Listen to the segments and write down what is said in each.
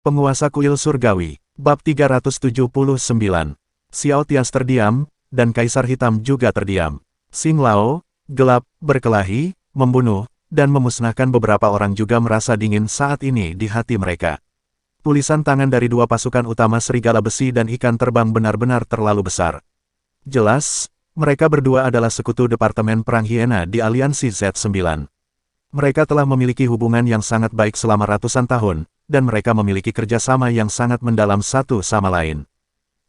Penguasa Kuil Surgawi, Bab 379. Xiao Tians terdiam, dan Kaisar Hitam juga terdiam. Xing Lao, gelap, berkelahi, membunuh, dan memusnahkan beberapa orang juga merasa dingin saat ini di hati mereka. Tulisan tangan dari dua pasukan utama serigala besi dan ikan terbang benar-benar terlalu besar. Jelas, mereka berdua adalah sekutu Departemen Perang Hiena di Aliansi Z9. Mereka telah memiliki hubungan yang sangat baik selama ratusan tahun, dan mereka memiliki kerjasama yang sangat mendalam satu sama lain.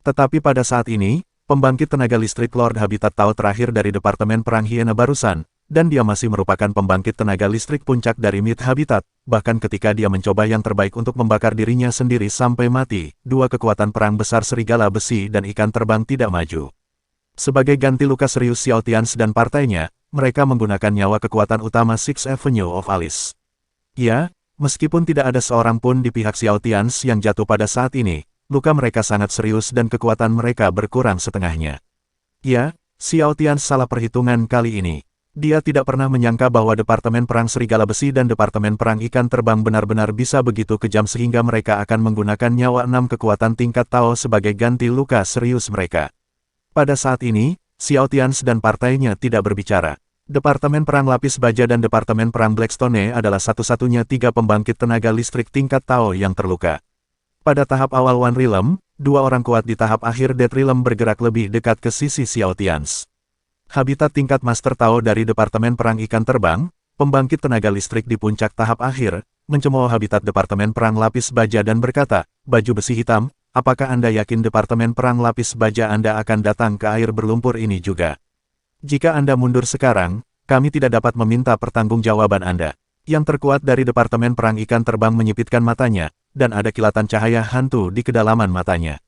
Tetapi pada saat ini, pembangkit tenaga listrik Lord Habitat Tao terakhir dari Departemen Perang Hiena barusan, dan dia masih merupakan pembangkit tenaga listrik puncak dari Mid Habitat, bahkan ketika dia mencoba yang terbaik untuk membakar dirinya sendiri sampai mati, dua kekuatan perang besar serigala besi dan ikan terbang tidak maju. Sebagai ganti luka serius Xiao Tians dan partainya, mereka menggunakan nyawa kekuatan utama Sixth Avenue of Alice. Ya, meskipun tidak ada seorang pun di pihak Xiao Tians yang jatuh pada saat ini, luka mereka sangat serius dan kekuatan mereka berkurang setengahnya. Ya, Xiao Tians salah perhitungan kali ini. Dia tidak pernah menyangka bahwa Departemen Perang Serigala Besi dan Departemen Perang Ikan Terbang benar-benar bisa begitu kejam sehingga mereka akan menggunakan nyawa 6 kekuatan tingkat Tao sebagai ganti luka serius mereka. Pada saat ini, Xiao Tians dan partainya tidak berbicara. Departemen Perang Lapis Baja dan Departemen Perang Blackstone adalah satu-satunya 3 pembangkit tenaga listrik tingkat Tao yang terluka. Pada tahap awal One Realm, 2 orang kuat di tahap akhir Dead Realm bergerak lebih dekat ke sisi Xiao Tians. Habitat tingkat Master Tao dari Departemen Perang Ikan Terbang, pembangkit tenaga listrik di puncak tahap akhir, mencemooh habitat Departemen Perang Lapis Baja dan berkata, "Baju besi hitam, apakah Anda yakin Departemen Perang Lapis Baja Anda akan datang ke air berlumpur ini juga? Jika Anda mundur sekarang, kami tidak dapat meminta pertanggungjawaban Anda." Yang terkuat dari Departemen Perang Ikan Terbang menyipitkan matanya, dan ada kilatan cahaya hantu di kedalaman matanya.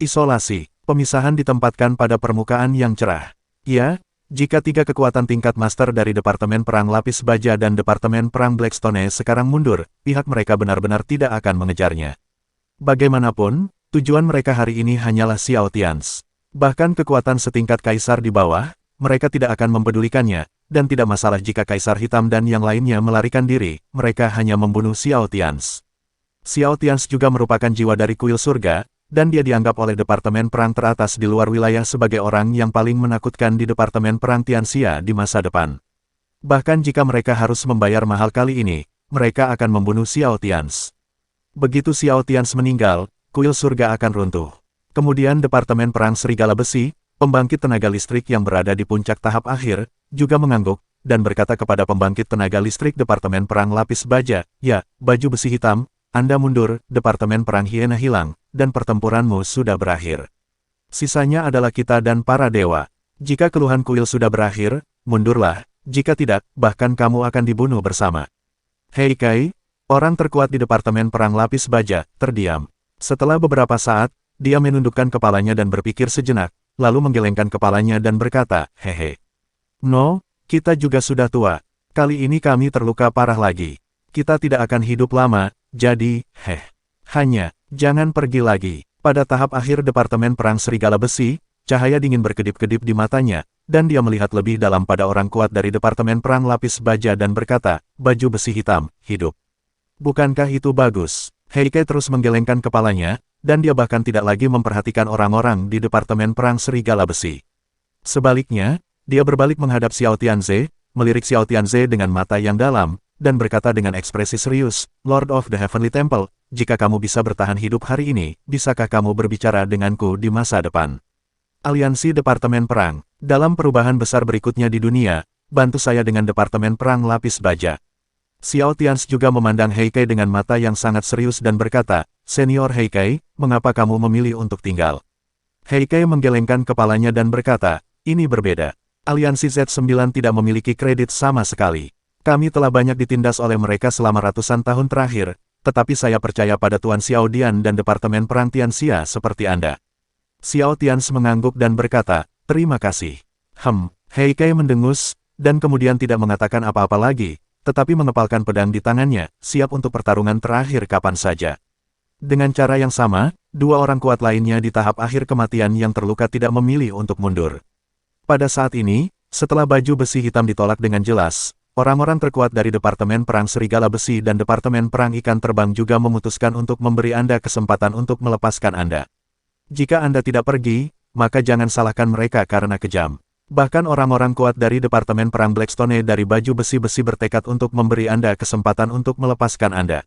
Isolasi, pemisahan ditempatkan pada permukaan yang cerah. Ya, jika 3 kekuatan tingkat master dari Departemen Perang Lapis Baja dan Departemen Perang Blackstone sekarang mundur, pihak mereka benar-benar tidak akan mengejarnya. Bagaimanapun, tujuan mereka hari ini hanyalah Xiao Tians. Bahkan kekuatan setingkat Kaisar di bawah, mereka tidak akan mempedulikannya, dan tidak masalah jika Kaisar Hitam dan yang lainnya melarikan diri, mereka hanya membunuh Xiao Tians. Xiao Tians juga merupakan jiwa dari kuil surga, dan dia dianggap oleh Departemen Perang teratas di luar wilayah sebagai orang yang paling menakutkan di Departemen Perang Tianxia di masa depan. Bahkan jika mereka harus membayar mahal kali ini, mereka akan membunuh Xiao Tians. Begitu Xiao Tians meninggal, kuil surga akan runtuh. Kemudian Departemen Perang Serigala Besi, pembangkit tenaga listrik yang berada di puncak tahap akhir, juga mengangguk, dan berkata kepada pembangkit tenaga listrik Departemen Perang Lapis Baja, "Ya, baju besi hitam, Anda mundur, Departemen Perang Hiena hilang, dan pertempuranmu sudah berakhir. Sisanya adalah kita dan para dewa. Jika keluhan kuil sudah berakhir, mundurlah, jika tidak, bahkan kamu akan dibunuh bersama." Hei Kai, orang terkuat di Departemen Perang Lapis Baja, terdiam. Setelah beberapa saat, dia menundukkan kepalanya dan berpikir sejenak, lalu menggelengkan kepalanya dan berkata, "Hehe. No, kita juga sudah tua. Kali ini kami terluka parah lagi. Kita tidak akan hidup lama, jadi, hanya, jangan pergi lagi." Pada tahap akhir Departemen Perang Serigala Besi, cahaya dingin berkedip-kedip di matanya, dan dia melihat lebih dalam pada orang kuat dari Departemen Perang Lapis Baja dan berkata, "Baju besi hitam, hidup. Bukankah itu bagus?" Heike terus menggelengkan kepalanya, dan dia bahkan tidak lagi memperhatikan orang-orang di Departemen Perang Serigala Besi. Sebaliknya, dia berbalik menghadap Xiao Tianze, melirik Xiao Tianze dengan mata yang dalam, dan berkata dengan ekspresi serius, "Lord of the Heavenly Temple, jika kamu bisa bertahan hidup hari ini, bisakah kamu berbicara denganku di masa depan? Aliansi Departemen Perang, dalam perubahan besar berikutnya di dunia, bantu saya dengan Departemen Perang Lapis Baja." Xiao Tians juga memandang Heike dengan mata yang sangat serius dan berkata, "Senior Heike, mengapa kamu memilih untuk tinggal?" Heike menggelengkan kepalanya dan berkata, "Ini berbeda. Aliansi Z9 tidak memiliki kredit sama sekali. Kami telah banyak ditindas oleh mereka selama ratusan tahun terakhir, tetapi saya percaya pada Tuan Xiao Dian dan Departemen Perang Tianxia seperti Anda." Xiao Tians mengangguk dan berkata, "Terima kasih." Heike mendengus, dan kemudian tidak mengatakan apa-apa lagi, tetapi mengepalkan pedang di tangannya, siap untuk pertarungan terakhir kapan saja. Dengan cara yang sama, 2 orang kuat lainnya di tahap akhir kematian yang terluka tidak memilih untuk mundur. Pada saat ini, setelah baju besi hitam ditolak dengan jelas, Orang-orang terkuat dari Departemen Perang Serigala Besi dan Departemen Perang Ikan Terbang juga memutuskan untuk memberi Anda kesempatan untuk melepaskan Anda. Jika Anda tidak pergi, maka jangan salahkan mereka karena kejam. Bahkan orang-orang kuat dari Departemen Perang Blackstone dari baju besi-besi bertekad untuk memberi Anda kesempatan untuk melepaskan Anda.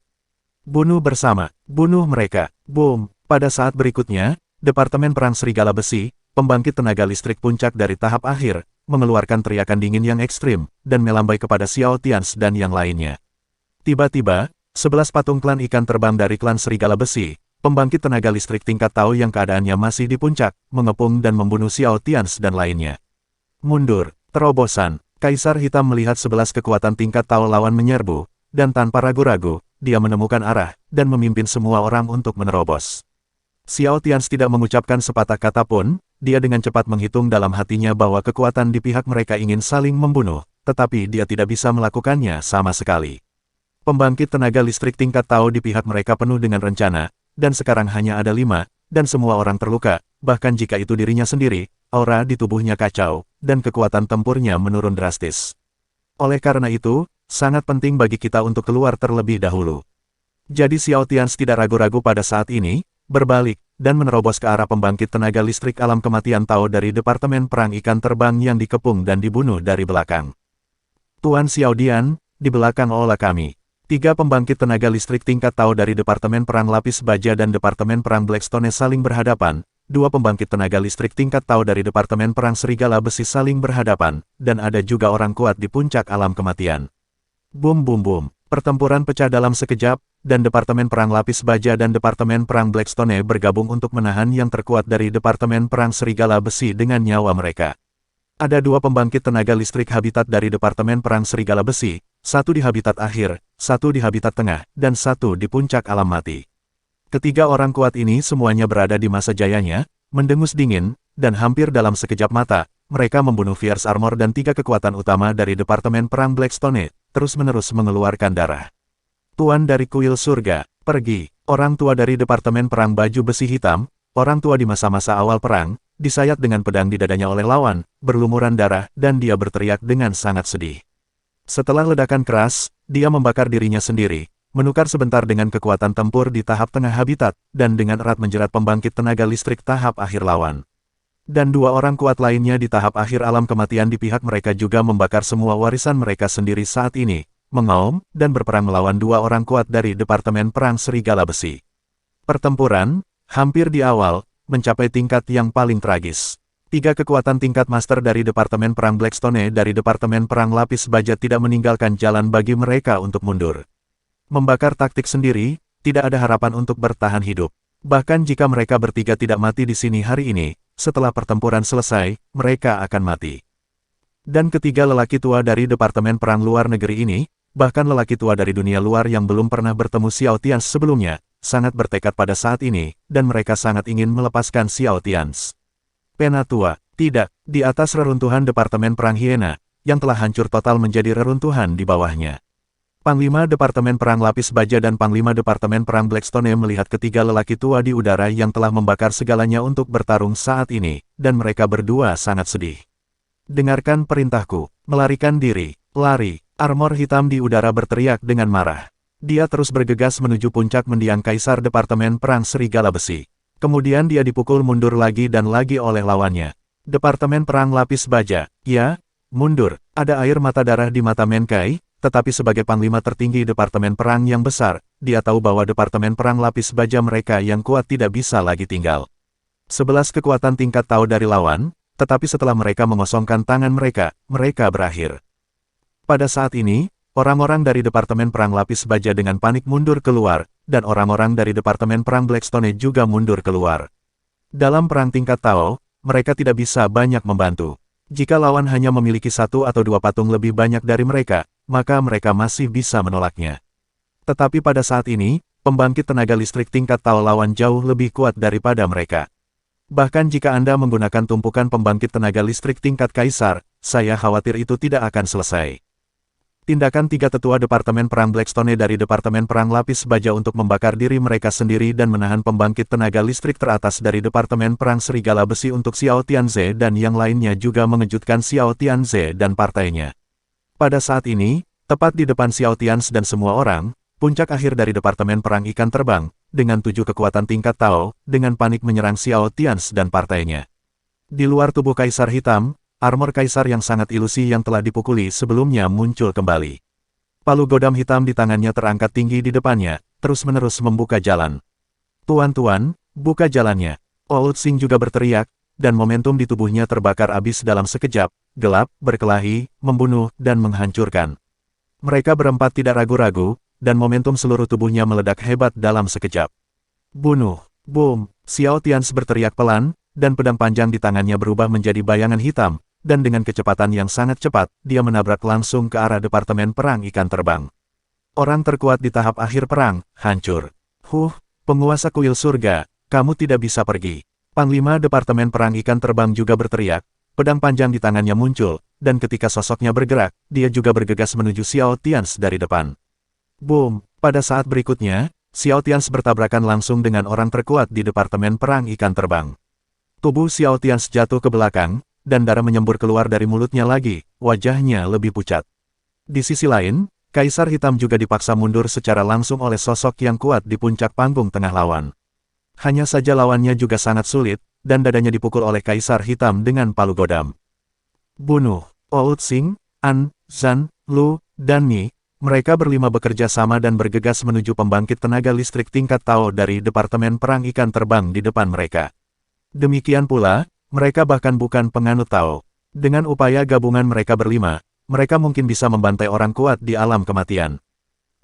Bunuh bersama, bunuh mereka, boom. Pada saat berikutnya, Departemen Perang Serigala Besi, pembangkit tenaga listrik puncak dari tahap akhir, mengeluarkan teriakan dingin yang ekstrim, dan melambai kepada Xiao Tians dan yang lainnya. Tiba-tiba, 11 patung klan ikan terbang dari klan Serigala Besi, pembangkit tenaga listrik tingkat Tao yang keadaannya masih di puncak, mengepung dan membunuh Xiao Tians dan lainnya. Mundur, terobosan. Kaisar Hitam melihat 11 kekuatan tingkat Tao lawan menyerbu, dan tanpa ragu-ragu, dia menemukan arah, dan memimpin semua orang untuk menerobos. Xiao Tians tidak mengucapkan sepatah kata pun, dia dengan cepat menghitung dalam hatinya bahwa kekuatan di pihak mereka ingin saling membunuh, tetapi dia tidak bisa melakukannya sama sekali. Pembangkit tenaga listrik tingkat Tao di pihak mereka penuh dengan rencana, dan sekarang hanya ada 5, dan semua orang terluka, bahkan jika itu dirinya sendiri, aura di tubuhnya kacau, dan kekuatan tempurnya menurun drastis. Oleh karena itu, sangat penting bagi kita untuk keluar terlebih dahulu. Jadi Xiao Tians tidak ragu-ragu pada saat ini, berbalik, dan menerobos ke arah pembangkit tenaga listrik alam kematian Tao dari Departemen Perang Ikan Terbang yang dikepung dan dibunuh dari belakang. Tuan Xiao Dian, di belakang olah kami. 3 pembangkit tenaga listrik tingkat Tao dari Departemen Perang Lapis Baja dan Departemen Perang Blackstone saling berhadapan, 2 pembangkit tenaga listrik tingkat Tao dari Departemen Perang Serigala Besi saling berhadapan, dan ada juga orang kuat di puncak alam kematian. Boom boom boom, pertempuran pecah dalam sekejap, dan Departemen Perang Lapis Baja dan Departemen Perang Blackstone bergabung untuk menahan yang terkuat dari Departemen Perang Serigala Besi dengan nyawa mereka. Ada 2 pembangkit tenaga listrik habitat dari Departemen Perang Serigala Besi, 1 di habitat akhir, 1 di habitat tengah, dan 1 di puncak alam mati. Ketiga orang kuat ini semuanya berada di masa jayanya, mendengus dingin, dan hampir dalam sekejap mata, mereka membunuh Fierce Armor dan 3 kekuatan utama dari Departemen Perang Blackstone, terus-menerus mengeluarkan darah. Tuan dari Kuil Surga, pergi. Orang tua dari Departemen Perang Baju Besi Hitam, orang tua di masa-masa awal perang, disayat dengan pedang di dadanya oleh lawan, berlumuran darah, dan dia berteriak dengan sangat sedih. Setelah ledakan keras, dia membakar dirinya sendiri, menukar sebentar dengan kekuatan tempur di tahap tengah habitat, dan dengan erat menjerat pembangkit tenaga listrik tahap akhir lawan. Dan 2 orang kuat lainnya di tahap akhir alam kematian di pihak mereka juga membakar semua warisan mereka sendiri saat ini, mengaum, dan berperang melawan 2 orang kuat dari Departemen Perang Serigala Besi. Pertempuran, hampir di awal, mencapai tingkat yang paling tragis. 3 kekuatan tingkat master dari Departemen Perang Blackstone dari Departemen Perang Lapis Baja tidak meninggalkan jalan bagi mereka untuk mundur. Membakar taktik sendiri, tidak ada harapan untuk bertahan hidup. Bahkan jika mereka bertiga tidak mati di sini hari ini, setelah pertempuran selesai, mereka akan mati. Dan ketiga lelaki tua dari Departemen Perang Luar Negeri ini, bahkan lelaki tua dari dunia luar yang belum pernah bertemu Xiao Tians sebelumnya, sangat bertekad pada saat ini, dan mereka sangat ingin melepaskan Xiao Tians. Pena tua, tidak, di atas reruntuhan Departemen Perang Hiena, yang telah hancur total menjadi reruntuhan di bawahnya. Panglima Departemen Perang Lapis Baja dan Panglima Departemen Perang Blackstone melihat ketiga lelaki tua di udara yang telah membakar segalanya untuk bertarung saat ini, dan mereka berdua sangat sedih. Dengarkan perintahku, melarikan diri, lari. Armor hitam di udara berteriak dengan marah. Dia terus bergegas menuju puncak mendiang Kaisar Departemen Perang Serigala Besi. Kemudian dia dipukul mundur lagi dan lagi oleh lawannya. Departemen Perang Lapis Baja, ya, mundur. Ada air mata darah di mata Menkai, tetapi sebagai panglima tertinggi Departemen Perang yang besar, dia tahu bahwa Departemen Perang Lapis Baja mereka yang kuat tidak bisa lagi tinggal. 11 kekuatan tingkat Tao dari lawan, tetapi setelah mereka mengosongkan tangan mereka, mereka berakhir. Pada saat ini, orang-orang dari Departemen Perang Lapis Baja dengan panik mundur keluar, dan orang-orang dari Departemen Perang Blackstone juga mundur keluar. Dalam perang tingkat Tao, mereka tidak bisa banyak membantu. Jika lawan hanya memiliki 1 atau 2 patung lebih banyak dari mereka, maka mereka masih bisa menolaknya. Tetapi pada saat ini, pembangkit tenaga listrik tingkat Tao lawan jauh lebih kuat daripada mereka. Bahkan jika Anda menggunakan tumpukan pembangkit tenaga listrik tingkat Kaisar, saya khawatir itu tidak akan selesai. Tindakan 3 tetua Departemen Perang Blackstone dari Departemen Perang Lapis Baja untuk membakar diri mereka sendiri dan menahan pembangkit tenaga listrik teratas dari Departemen Perang Serigala Besi untuk Xiao Tianze dan yang lainnya juga mengejutkan Xiao Tianze dan partainya. Pada saat ini, tepat di depan Xiao Tians dan semua orang, puncak akhir dari Departemen Perang Ikan Terbang, dengan 7 kekuatan tingkat Tao, dengan panik menyerang Xiao Tians dan partainya. Di luar tubuh Kaisar Hitam, armor Kaisar yang sangat ilusi yang telah dipukuli sebelumnya muncul kembali. Palu godam hitam di tangannya terangkat tinggi di depannya, terus-menerus membuka jalan. "Tuan-tuan, buka jalannya!" Old Sing juga berteriak, dan momentum di tubuhnya terbakar abis dalam sekejap, gelap, berkelahi, membunuh, dan menghancurkan. Mereka berempat tidak ragu-ragu, dan momentum seluruh tubuhnya meledak hebat dalam sekejap. "Bunuh!" Boom! Xiao Tians berteriak pelan, dan pedang panjang di tangannya berubah menjadi bayangan hitam, dan dengan kecepatan yang sangat cepat, dia menabrak langsung ke arah Departemen Perang Ikan Terbang. Orang terkuat di tahap akhir perang, hancur. Penguasa kuil surga, kamu tidak bisa pergi. Panglima Departemen Perang Ikan Terbang juga berteriak, pedang panjang di tangannya muncul, dan ketika sosoknya bergerak, dia juga bergegas menuju Xiao Tians dari depan. Boom! Pada saat berikutnya, Xiao Tians bertabrakan langsung dengan orang terkuat di Departemen Perang Ikan Terbang. Tubuh Xiao Tians jatuh ke belakang, dan darah menyembur keluar dari mulutnya lagi, wajahnya lebih pucat. Di sisi lain, Kaisar Hitam juga dipaksa mundur secara langsung oleh sosok yang kuat di puncak panggung tengah lawan. Hanya saja lawannya juga sangat sulit, dan dadanya dipukul oleh Kaisar Hitam dengan palu godam. Bunuh! Old Sing, An, Zan, Lu, dan Mi, mereka berlima bekerja sama dan bergegas menuju pembangkit tenaga listrik tingkat Tao dari Departemen Perang Ikan Terbang di depan mereka. Demikian pula, mereka bahkan bukan penganut Tao. Dengan upaya gabungan mereka berlima, mereka mungkin bisa membantai orang kuat di alam kematian.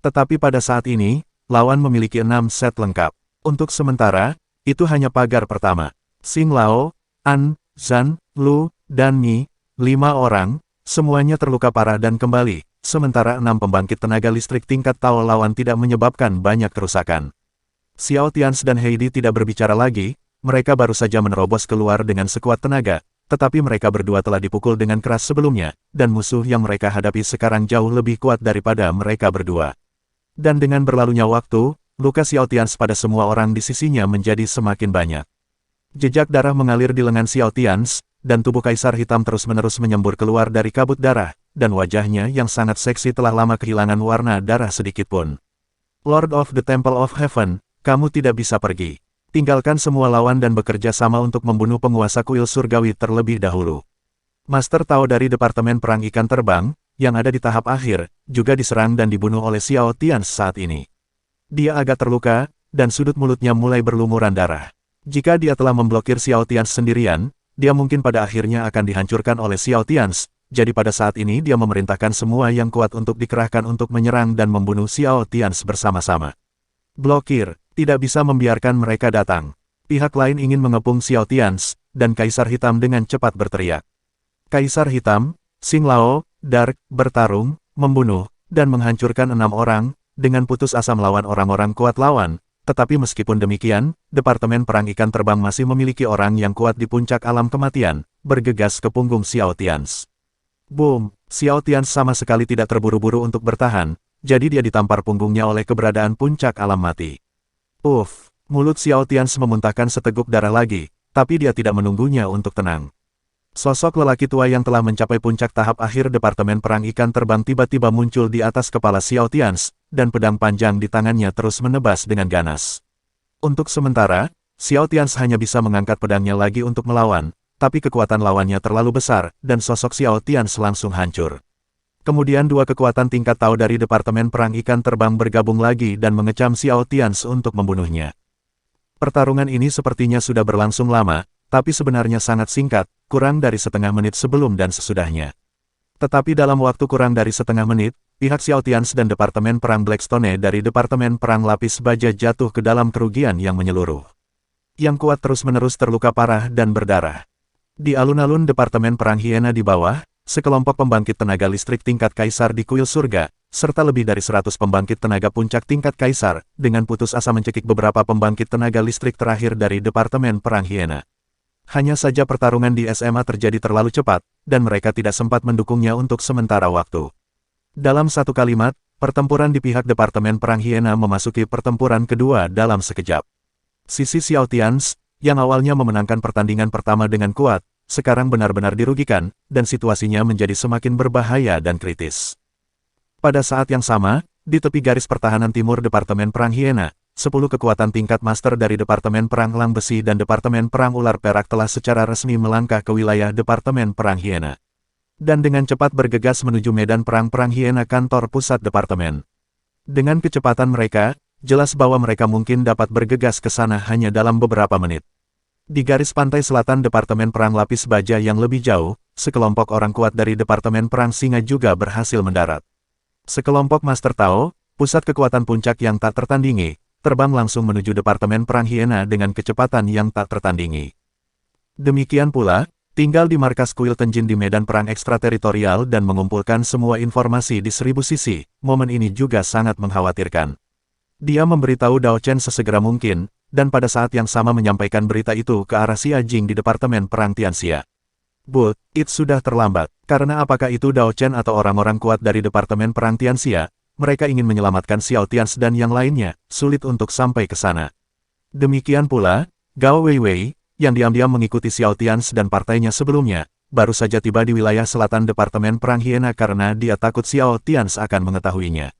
Tetapi pada saat ini, lawan memiliki 6 set lengkap. Untuk sementara, itu hanya pagar pertama. Xing Lao, An, Zan, Lu, dan Mi, 5 orang, semuanya terluka parah dan kembali, sementara 6 pembangkit tenaga listrik tingkat Tao lawan tidak menyebabkan banyak kerusakan. Xiao Tians dan Heidi tidak berbicara lagi, mereka baru saja menerobos keluar dengan sekuat tenaga, tetapi mereka berdua telah dipukul dengan keras sebelumnya, dan musuh yang mereka hadapi sekarang jauh lebih kuat daripada mereka berdua. Dan dengan berlalunya waktu, luka Xiao Tians pada semua orang di sisinya menjadi semakin banyak. Jejak darah mengalir di lengan Xiao Tians, dan tubuh Kaisar Hitam terus-menerus menyembur keluar dari kabut darah, dan wajahnya yang sangat seksi telah lama kehilangan warna darah sedikitpun. Lord of the Temple of Heaven, kamu tidak bisa pergi. Tinggalkan semua lawan dan bekerja sama untuk membunuh penguasa kuil surgawi terlebih dahulu. Master Tao dari Departemen Perang Ikan Terbang, yang ada di tahap akhir, juga diserang dan dibunuh oleh Xiao Tians saat ini. Dia agak terluka, dan sudut mulutnya mulai berlumuran darah. Jika dia telah memblokir Xiao Tians sendirian, dia mungkin pada akhirnya akan dihancurkan oleh Xiao Tians, jadi pada saat ini dia memerintahkan semua yang kuat untuk dikerahkan untuk menyerang dan membunuh Xiao Tians bersama-sama. Blokir, tidak bisa membiarkan mereka datang. Pihak lain ingin mengepung Xiao Tians, dan Kaisar Hitam dengan cepat berteriak. Kaisar Hitam, Xing Lao, Dark, bertarung, membunuh, dan menghancurkan 6 orang, dengan putus asa melawan orang-orang kuat lawan, tetapi meskipun demikian, Departemen Perang Ikan Terbang masih memiliki orang yang kuat di puncak alam kematian, bergegas ke punggung Xiao Tians. Boom! Xiao Tians sama sekali tidak terburu-buru untuk bertahan, jadi dia ditampar punggungnya oleh keberadaan puncak alam mati. Mulut Xiao Tians memuntahkan seteguk darah lagi, tapi dia tidak menunggunya untuk tenang. Sosok lelaki tua yang telah mencapai puncak tahap akhir Departemen Perang Ikan Terbang tiba-tiba muncul di atas kepala Xiao Tians, dan pedang panjang di tangannya terus menebas dengan ganas. Untuk sementara, Xiao Tians hanya bisa mengangkat pedangnya lagi untuk melawan, tapi kekuatan lawannya terlalu besar, dan sosok Xiao Tians langsung hancur. Kemudian 2 kekuatan tingkat Tao dari Departemen Perang Ikan Terbang bergabung lagi dan mengecam Xiao Tians untuk membunuhnya. Pertarungan ini sepertinya sudah berlangsung lama, tapi sebenarnya sangat singkat, kurang dari setengah menit sebelum dan sesudahnya. Tetapi dalam waktu kurang dari setengah menit, pihak Xiao Tians dan Departemen Perang Blackstone dari Departemen Perang Lapis Baja jatuh ke dalam kerugian yang menyeluruh. Yang kuat terus-menerus terluka parah dan berdarah. Di alun-alun Departemen Perang Hiena di bawah, sekelompok pembangkit tenaga listrik tingkat Kaisar di kuil surga, serta lebih dari 100 pembangkit tenaga puncak tingkat Kaisar, dengan putus asa mencekik beberapa pembangkit tenaga listrik terakhir dari Departemen Perang Hiena. Hanya saja pertarungan di SMA terjadi terlalu cepat, dan mereka tidak sempat mendukungnya untuk sementara waktu. Dalam satu kalimat, pertempuran di pihak Departemen Perang Hiena memasuki pertempuran kedua dalam sekejap. Sisi Xiao Tians, yang awalnya memenangkan pertandingan pertama dengan kuat, sekarang benar-benar dirugikan, dan situasinya menjadi semakin berbahaya dan kritis. Pada saat yang sama, di tepi garis pertahanan timur Departemen Perang Hyena, 10 kekuatan tingkat master dari Departemen Perang Elang Besi dan Departemen Perang Ular Perak telah secara resmi melangkah ke wilayah Departemen Perang Hyena. Dan dengan cepat bergegas menuju medan perang Hyena kantor pusat Departemen. Dengan kecepatan mereka, jelas bahwa mereka mungkin dapat bergegas ke sana hanya dalam beberapa menit. Di garis pantai selatan Departemen Perang Lapis Baja yang lebih jauh, sekelompok orang kuat dari Departemen Perang Singa juga berhasil mendarat. Sekelompok Master Tao, pusat kekuatan puncak yang tak tertandingi, terbang langsung menuju Departemen Perang Hyena dengan kecepatan yang tak tertandingi. Demikian pula, tinggal di markas kuil Tenjin di medan perang ekstrateritorial dan mengumpulkan semua informasi di 1000 sisi, momen ini juga sangat mengkhawatirkan. Dia memberitahu Dao Chen sesegera mungkin, dan pada saat yang sama menyampaikan berita itu ke arah Xia Jing di Departemen Perang Tianxia. But, itu sudah terlambat, karena apakah itu Dao Chen atau orang-orang kuat dari Departemen Perang Tianxia, mereka ingin menyelamatkan Xiao Tians dan yang lainnya, sulit untuk sampai ke sana. Demikian pula, Gao Weiwei, yang diam-diam mengikuti Xiao Tians dan partainya sebelumnya, baru saja tiba di wilayah selatan Departemen Perang Hyena karena dia takut Xiao Tians akan mengetahuinya.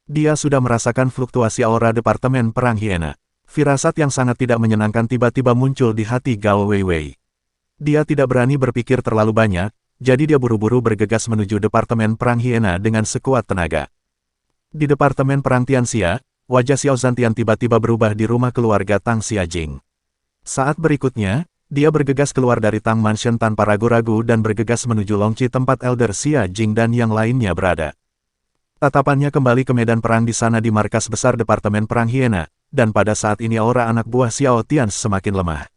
Dia sudah merasakan fluktuasi aura Departemen Perang Hyena. Firasat yang sangat tidak menyenangkan tiba-tiba muncul di hati Gao Weiwei. Dia tidak berani berpikir terlalu banyak, jadi dia buru-buru bergegas menuju Departemen Perang Hyena dengan sekuat tenaga. Di Departemen Perang Tianxia, wajah Xiao Zantian tiba-tiba berubah di rumah keluarga Tang Xiajing. Saat berikutnya, dia bergegas keluar dari Tang Mansion tanpa ragu-ragu dan bergegas menuju Longqi tempat Elder Xiajing dan yang lainnya berada. Tatapannya kembali ke medan perang di sana di markas besar Departemen Perang Hyena, dan pada saat ini aura anak buah Xiao Tians semakin lemah.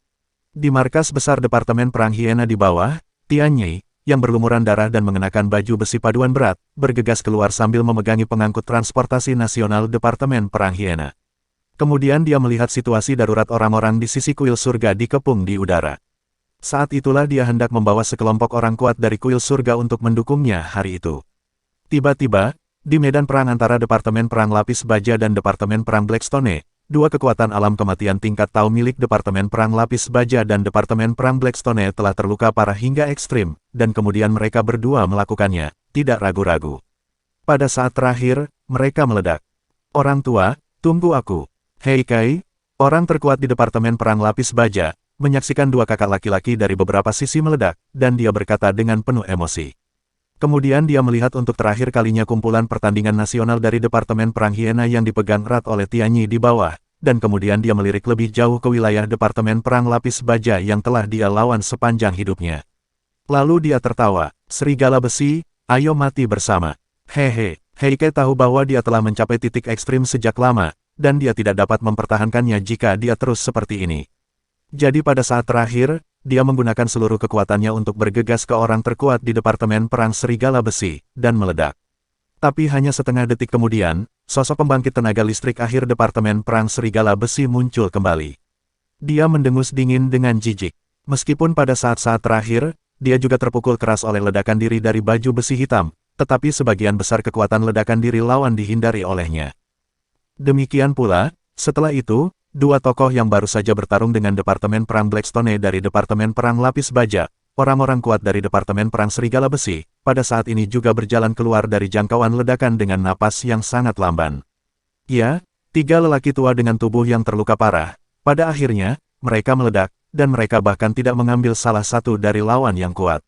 Di markas besar Departemen Perang Hyena di bawah, Tian Yi, yang berlumuran darah dan mengenakan baju besi paduan berat, bergegas keluar sambil memegangi pengangkut transportasi nasional Departemen Perang Hyena. Kemudian dia melihat situasi darurat orang-orang di sisi kuil surga dikepung di udara. Saat itulah dia hendak membawa sekelompok orang kuat dari kuil surga untuk mendukungnya hari itu. Tiba-tiba, di medan perang antara Departemen Perang Lapis Baja dan Departemen Perang Blackstone, dua kekuatan alam kematian tingkat Tao milik Departemen Perang Lapis Baja dan Departemen Perang Blackstone telah terluka parah hingga ekstrim, dan kemudian mereka berdua melakukannya, tidak ragu-ragu. Pada saat terakhir, mereka meledak. Orang tua, tunggu aku. Hei Kai, orang terkuat di Departemen Perang Lapis Baja, menyaksikan dua kakak laki-laki dari beberapa sisi meledak, dan dia berkata dengan penuh emosi. Kemudian dia melihat untuk terakhir kalinya kumpulan pertandingan nasional dari Departemen Perang Hyena yang dipegang erat oleh Tian Yi di bawah, dan kemudian dia melirik lebih jauh ke wilayah Departemen Perang Lapis Baja yang telah dia lawan sepanjang hidupnya. Lalu dia tertawa, serigala besi, ayo mati bersama. Hehe, Heike tahu bahwa dia telah mencapai titik ekstrim sejak lama, dan dia tidak dapat mempertahankannya jika dia terus seperti ini. Jadi pada saat terakhir, dia menggunakan seluruh kekuatannya untuk bergegas ke orang terkuat di Departemen Perang Serigala Besi, dan meledak. Tapi hanya setengah detik kemudian, sosok pembangkit tenaga listrik akhir Departemen Perang Serigala Besi muncul kembali. Dia mendengus dingin dengan jijik. Meskipun pada saat-saat terakhir, dia juga terpukul keras oleh ledakan diri dari baju besi hitam, tetapi sebagian besar kekuatan ledakan diri lawan dihindari olehnya. Demikian pula, setelah itu, dua tokoh yang baru saja bertarung dengan Departemen Perang Blackstone dari Departemen Perang Lapis Baja, orang-orang kuat dari Departemen Perang Serigala Besi, pada saat ini juga berjalan keluar dari jangkauan ledakan dengan napas yang sangat lamban. Ya, tiga lelaki tua dengan tubuh yang terluka parah. Pada akhirnya, mereka meledak, dan mereka bahkan tidak mengambil salah satu dari lawan yang kuat.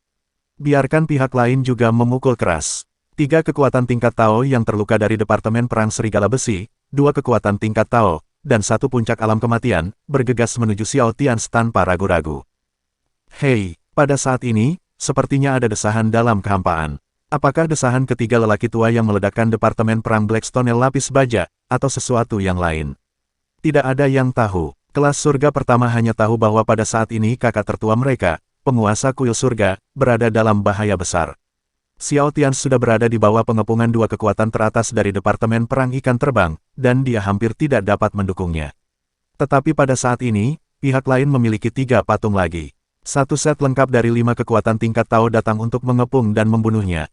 Biarkan pihak lain juga memukul keras. Tiga kekuatan tingkat Tao yang terluka dari Departemen Perang Serigala Besi, dua kekuatan tingkat Tao, dan satu puncak alam kematian, bergegas menuju Xiao Tians tanpa ragu-ragu. Hei, pada saat ini, sepertinya ada desahan dalam kehampaan. Apakah desahan ketiga lelaki tua yang meledakkan Departemen Perang Blackstone Lapis Baja, atau sesuatu yang lain? Tidak ada yang tahu. Kelas surga pertama hanya tahu bahwa pada saat ini kakak tertua mereka, penguasa kuil surga, berada dalam bahaya besar. Xiao Tians sudah berada di bawah pengepungan dua kekuatan teratas dari Departemen Perang Ikan Terbang, dan dia hampir tidak dapat mendukungnya. Tetapi pada saat ini, pihak lain memiliki tiga patung lagi. Satu set lengkap dari 5 kekuatan tingkat Tao datang untuk mengepung dan membunuhnya.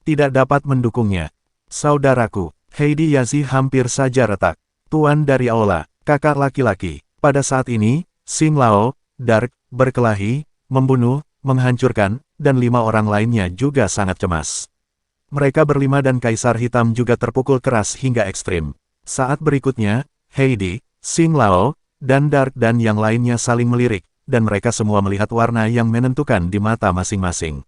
Tidak dapat mendukungnya. Saudaraku, Heidi Yazi hampir saja retak. Tuan dari Aula, kakak laki-laki. Pada saat ini, Xing Lao, Dark, berkelahi, membunuh, menghancurkan, dan 5 orang lainnya juga sangat cemas. Mereka berlima dan Kaisar Hitam juga terpukul keras hingga ekstrim. Saat berikutnya, Heidi, Xing Lao, dan Dark dan yang lainnya saling melirik, dan mereka semua melihat warna yang menentukan di mata masing-masing.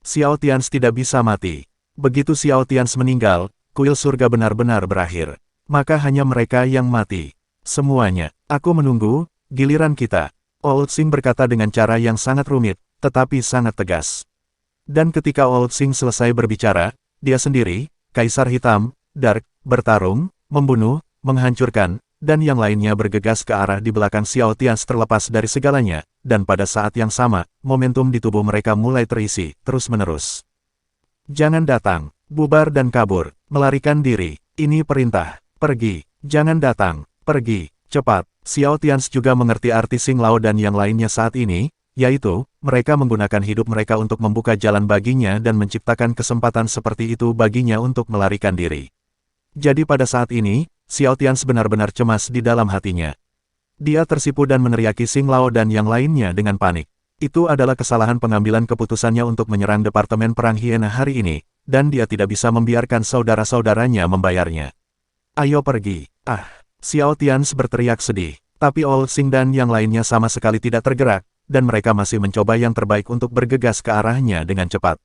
Xiao Tians tidak bisa mati. Begitu Xiao Tians meninggal, kuil surga benar-benar berakhir. Maka hanya mereka yang mati. Semuanya, aku menunggu, giliran kita. Old Xing berkata dengan cara yang sangat rumit, tetapi sangat tegas. Dan ketika Old Xing selesai berbicara, dia sendiri, Kaisar Hitam, Dark, bertarung, membunuh, menghancurkan, dan yang lainnya bergegas ke arah di belakang Xiao Tians terlepas dari segalanya, dan pada saat yang sama, momentum di tubuh mereka mulai terisi, terus-menerus. Jangan datang, bubar dan kabur, melarikan diri, ini perintah, pergi, jangan datang, pergi, cepat. Xiao Tians juga mengerti arti Xing Lao dan yang lainnya saat ini, yaitu, mereka menggunakan hidup mereka untuk membuka jalan baginya dan menciptakan kesempatan seperti itu baginya untuk melarikan diri. Jadi pada saat ini, Xiao Tians benar-benar cemas di dalam hatinya. Dia tersipu dan meneriaki Xing Lao dan yang lainnya dengan panik. Itu adalah kesalahan pengambilan keputusannya untuk menyerang Departemen Perang Hiena hari ini, dan dia tidak bisa membiarkan saudara-saudaranya membayarnya. Ayo pergi. Xiao Tians berteriak sedih, tapi Old Xing dan yang lainnya sama sekali tidak tergerak, dan mereka masih mencoba yang terbaik untuk bergegas ke arahnya dengan cepat.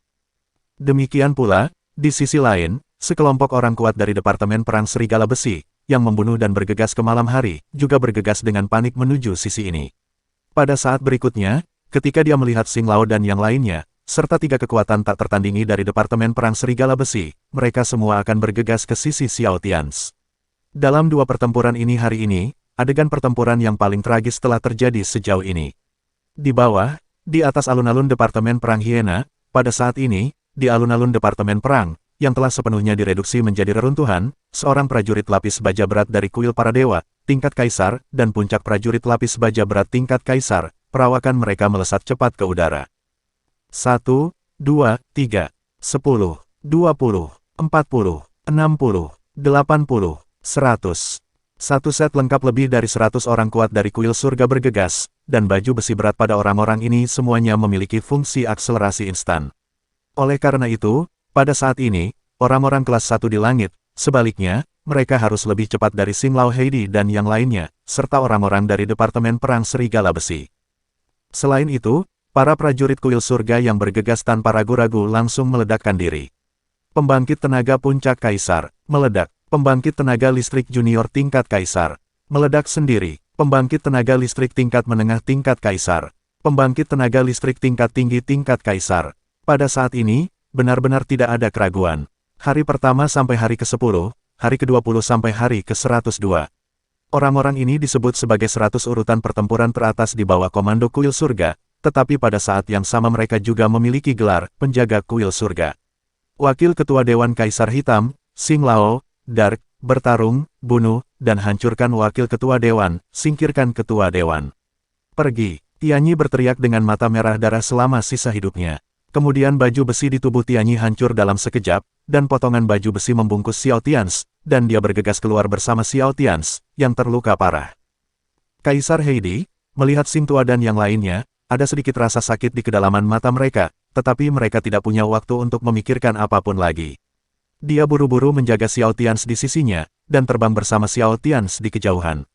Demikian pula, di sisi lain, sekelompok orang kuat dari Departemen Perang Serigala Besi, yang membunuh dan bergegas ke malam hari, juga bergegas dengan panik menuju sisi ini. Pada saat berikutnya, ketika dia melihat Xing Lao dan yang lainnya, serta 3 kekuatan tak tertandingi dari Departemen Perang Serigala Besi, mereka semua akan bergegas ke sisi Xiao Tians. Dalam 2 pertempuran ini hari ini, adegan pertempuran yang paling tragis telah terjadi sejauh ini. Di bawah, di atas alun-alun Departemen Perang Hiena, pada saat ini, di alun-alun Departemen Perang, yang telah sepenuhnya direduksi menjadi reruntuhan, seorang prajurit lapis baja berat dari kuil para dewa, tingkat kaisar, dan puncak prajurit lapis baja berat tingkat kaisar, perawakan mereka melesat cepat ke udara. 1, 2, 3, 10, 20, 40, 60, 80, 100. Satu set lengkap lebih dari 100 orang kuat dari kuil surga bergegas, dan baju besi berat pada orang-orang ini semuanya memiliki fungsi akselerasi instan. Oleh karena itu, pada saat ini, orang-orang kelas 1 di langit, sebaliknya, mereka harus lebih cepat dari Xing Lao, Heidi dan yang lainnya, serta orang-orang dari Departemen Perang Serigala Besi. Selain itu, para prajurit kuil surga yang bergegas tanpa ragu-ragu langsung meledakkan diri. Pembangkit tenaga puncak kaisar, meledak. Pembangkit tenaga listrik junior tingkat kaisar, meledak sendiri. Pembangkit tenaga listrik tingkat menengah tingkat kaisar, pembangkit tenaga listrik tingkat tinggi tingkat kaisar. Pada saat ini, benar-benar tidak ada keraguan. Hari pertama sampai hari ke-10, hari ke-20 sampai hari ke-102. Orang-orang ini disebut sebagai 100 urutan pertempuran teratas di bawah komando kuil surga, tetapi pada saat yang sama mereka juga memiliki gelar penjaga kuil surga. Wakil Ketua Dewan Kaisar Hitam, Xing Lao, Dark, bertarung, bunuh, dan hancurkan wakil ketua dewan, singkirkan ketua dewan. Pergi. Tianyi berteriak dengan mata merah darah selama sisa hidupnya. Kemudian baju besi di tubuh Tianyi hancur dalam sekejap, dan potongan baju besi membungkus Xiao Tians, dan dia bergegas keluar bersama Xiao Tians, yang terluka parah. Kaisar Heidi, melihat Xing Tua dan yang lainnya, ada sedikit rasa sakit di kedalaman mata mereka, tetapi mereka tidak punya waktu untuk memikirkan apapun lagi. Dia buru-buru menjaga Xiao Tians di sisinya, dan terbang bersama Xiao Tians di kejauhan.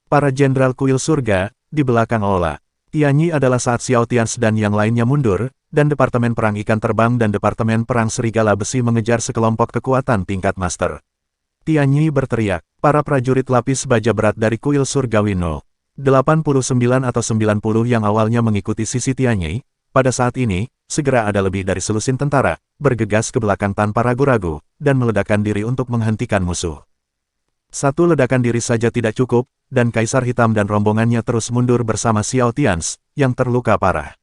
Para jenderal kuil surga, di belakang Ola. Tianyi adalah saat Xiao Tians dan yang lainnya mundur, dan Departemen Perang Ikan Terbang dan Departemen Perang Serigala Besi mengejar sekelompok kekuatan tingkat master. Tianyi berteriak, para prajurit lapis baja berat dari kuil surgawi No. 89 atau 90 yang awalnya mengikuti sisi Tianyi, pada saat ini, segera ada lebih dari selusin tentara, bergegas ke belakang tanpa ragu-ragu, dan meledakkan diri untuk menghentikan musuh. Satu ledakan diri saja tidak cukup, dan Kaisar Hitam dan rombongannya terus mundur bersama Xiao Tians, yang terluka parah.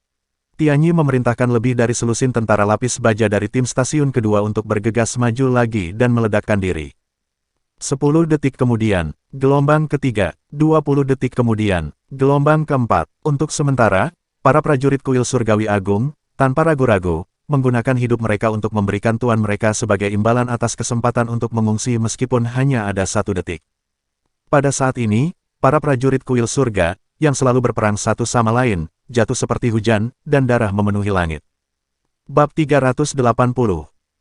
Tianyi memerintahkan lebih dari selusin tentara lapis baja dari tim stasiun kedua untuk bergegas maju lagi dan meledakkan diri. 10 detik kemudian, gelombang ketiga, 20 detik kemudian, gelombang keempat. Untuk sementara, para prajurit kuil surgawi agung, tanpa ragu-ragu, menggunakan hidup mereka untuk memberikan tuan mereka sebagai imbalan atas kesempatan untuk mengungsi meskipun hanya ada 1 detik. Pada saat ini, para prajurit kuil surga, yang selalu berperang satu sama lain, jatuh seperti hujan, dan darah memenuhi langit. Bab 380.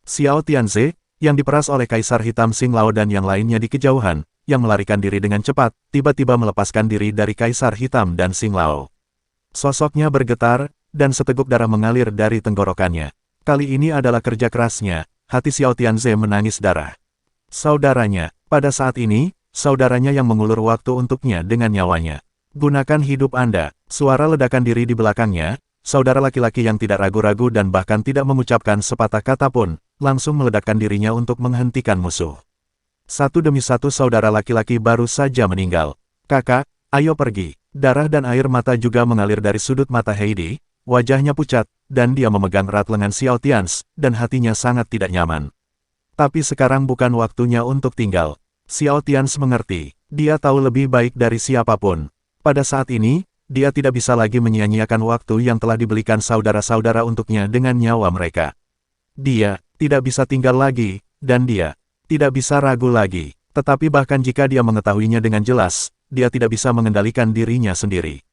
Xiao Tianze, yang diperas oleh Kaisar Hitam Xing Lao dan yang lainnya di kejauhan, yang melarikan diri dengan cepat, tiba-tiba melepaskan diri dari Kaisar Hitam dan Xing Lao. Sosoknya bergetar, dan seteguk darah mengalir dari tenggorokannya. Kali ini adalah kerja kerasnya, hati Xiao Tianze menangis darah. Saudaranya, pada saat ini, saudaranya yang mengulur waktu untuknya dengan nyawanya. Gunakan hidup Anda. Suara ledakan diri di belakangnya, saudara laki-laki yang tidak ragu-ragu dan bahkan tidak mengucapkan sepatah kata pun, langsung meledakkan dirinya untuk menghentikan musuh. Satu demi satu saudara laki-laki baru saja meninggal. Kakak, ayo pergi. Darah dan air mata juga mengalir dari sudut mata Heidi, wajahnya pucat, dan dia memegang erat lengan Xiao Tianze, dan hatinya sangat tidak nyaman. Tapi sekarang bukan waktunya untuk tinggal. Xiao Tianze mengerti, dia tahu lebih baik dari siapapun. Pada saat ini, dia tidak bisa lagi menyia-nyiakan waktu yang telah dibelikan saudara-saudara untuknya dengan nyawa mereka. Dia tidak bisa tinggal lagi, dan dia tidak bisa ragu lagi. Tetapi bahkan jika dia mengetahuinya dengan jelas, dia tidak bisa mengendalikan dirinya sendiri.